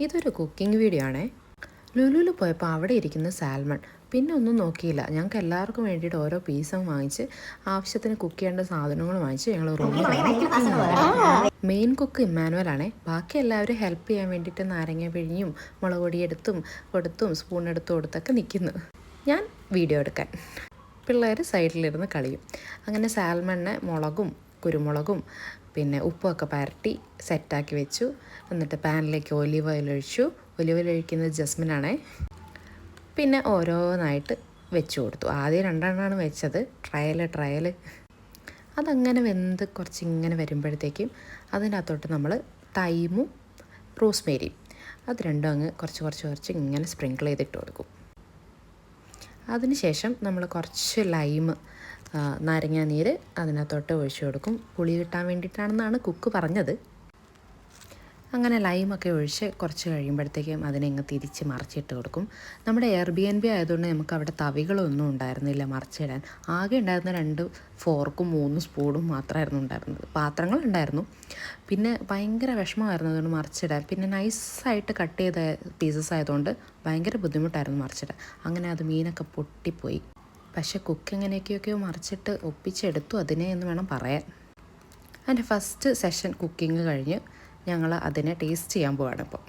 ഇതൊരു cooking video ആണേ. ലുലുവിൽ പോയപ്പോൾ അവിടെ ഇരിക്കുന്ന സാൽമൺ, പിന്നെ ഒന്നും നോക്കിയില്ല. ഞങ്ങൾക്ക് എല്ലാവർക്കും വേണ്ടിയിട്ട് ഓരോ പീസും വാങ്ങിച്ച് ആവശ്യത്തിന് കുക്ക് ചെയ്യേണ്ട സാധനങ്ങൾ വാങ്ങിച്ച് ഞങ്ങൾ റൂമിൽ മെയിൻ കുക്ക് ഇമ്മാനുവലാണേ. ബാക്കി എല്ലാവരും ഹെൽപ്പ് ചെയ്യാൻ വേണ്ടിയിട്ട് നാരങ്ങ പിഴിഞ്ഞും മുളക് പൊടി എടുത്തും കൊടുത്തും സ്പൂൺ എടുത്തും കൊടുത്തൊക്കെ നിൽക്കുന്നു. ഞാൻ വീഡിയോ എടുക്കാൻ, പിള്ളേർ സൈഡിലിരുന്ന് കളിയും. അങ്ങനെ സാൽമണിനെ മുളകും കുരുമുളകും പിന്നെ ഉപ്പൊക്കെ പരട്ടി സെറ്റാക്കി വെച്ചു. എന്നിട്ട് പാനിലേക്ക് ഒലിവ് ഓയിൽ ഒഴിച്ചു. ഒലിവ് ഓയിൽ ഒഴിക്കുന്നത് ജസ്മിനാണേ. പിന്നെ ഓരോന്നായിട്ട് വെച്ച് കൊടുത്തു. ആദ്യം 2 എണ്ണമാണ് വെച്ചത്. ട്രയൽ അതങ്ങനെ വെന്ത് കുറച്ചിങ്ങനെ വരുമ്പോഴത്തേക്കും അതിനകത്തോട്ട് നമ്മൾ തൈമും റോസ്മേരിയും അത് രണ്ടും അങ്ങ് കുറച്ച് ഇങ്ങനെ സ്പ്രിങ്കിൾ ചെയ്തിട്ട് കൊടുക്കും. അതിനുശേഷം നമ്മൾ കുറച്ച് ലൈം, നാരങ്ങാനീര് അതിനകത്തോട്ട് ഒഴിച്ചു കൊടുക്കും. പുളി കിട്ടാൻ വേണ്ടിയിട്ടാണെന്നാണ് കുക്ക് പറഞ്ഞത്. അങ്ങനെ ലൈമൊക്കെ ഒഴിച്ച് കുറച്ച് കഴിയുമ്പോഴത്തേക്കും അതിനെങ്ങ് തിരിച്ച് മറിച്ചിട്ട് കൊടുക്കും. നമ്മുടെ Airbnb ആയതുകൊണ്ട് നമുക്ക് അവിടെ തവികളൊന്നും ഉണ്ടായിരുന്നില്ല മറിച്ചിടാൻ. ആകെ ഉണ്ടായിരുന്ന 2 ഫോർക്കും 3 സ്പൂണും മാത്രമായിരുന്നു ഉണ്ടായിരുന്നത്. പാത്രങ്ങളുണ്ടായിരുന്നു. പിന്നെ ഭയങ്കര വിഷമമായിരുന്നു അതുകൊണ്ട് മറിച്ചിടാൻ. പിന്നെ നൈസായിട്ട് കട്ട് ചെയ്ത പീസസ് ആയതുകൊണ്ട് ഭയങ്കര ബുദ്ധിമുട്ടായിരുന്നു മറിച്ചിടാൻ. അങ്ങനെ അത് മീനൊക്കെ പൊട്ടിപ്പോയി. പക്ഷേ കുക്ക് എങ്ങനെയൊക്കെയൊക്കെയോ മറിച്ചിട്ട് ഒപ്പിച്ചെടുത്തു അതിനെ എന്ന് വേണം പറയാൻ. എൻ്റെ ഫസ്റ്റ് സെഷൻ കുക്കിംഗ് കഴിഞ്ഞ് ഞങ്ങൾ അതിനെ ടേസ്റ്റ് ചെയ്യാൻ പോവാണ് ഇപ്പോൾ.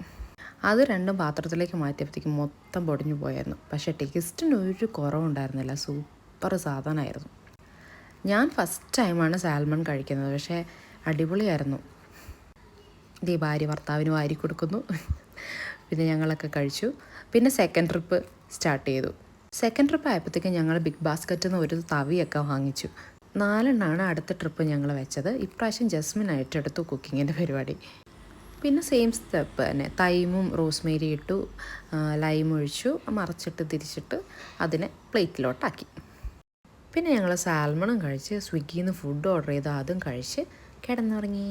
അത് രണ്ടും പാത്രത്തിലേക്ക് മാറ്റിയപ്പോഴത്തേക്കും മൊത്തം പൊടിഞ്ഞു പോയായിരുന്നു. പക്ഷേ ടേസ്റ്റിന് ഒരു കുറവുണ്ടായിരുന്നില്ല. സൂപ്പർ സാധനമായിരുന്നു. ഞാൻ ഫസ്റ്റ് ടൈമാണ് സാൽമൺ കഴിക്കുന്നത്. പക്ഷേ അടിപൊളിയായിരുന്നു. ഈ ഭാര്യ ഭർത്താവിന് വാരി കൊടുക്കുന്നു. പിന്നെ ഞങ്ങളൊക്കെ കഴിച്ചു. പിന്നെ സെക്കൻഡ് ട്രിപ്പ് സ്റ്റാർട്ട് ചെയ്തു. സെക്കൻഡ് ട്രിപ്പ് ആയപ്പോഴത്തേക്കും ഞങ്ങൾ ബിഗ് ബാസ്ക്കറ്റിൽ നിന്ന് ഒരു തവിയൊക്കെ വാങ്ങിച്ചു. 4 എണ്ണമാണ് അടുത്ത ട്രിപ്പ് ഞങ്ങൾ വെച്ചത്. ഇപ്രാവശ്യം ജസ്മിൻ ഏറ്റെടുത്തു കുക്കിങ്ങിൻ്റെ പരിപാടി. പിന്നെ സെയിം സ്റ്റെപ്പ് തന്നെ, തൈമും റോസ്മേരി ഇട്ടു, ലൈം ഒഴിച്ചു, മറിച്ചിട്ട് തിരിച്ചിട്ട് അതിനെ പ്ലേറ്റിലോട്ടാക്കി. പിന്നെ ഞങ്ങൾ സാൽമണും കഴിച്ച് സ്വിഗ്ഗിയിൽ നിന്ന് ഫുഡ് ഓർഡർ ചെയ്ത് അതും കഴിച്ച് കിടന്നുറങ്ങി.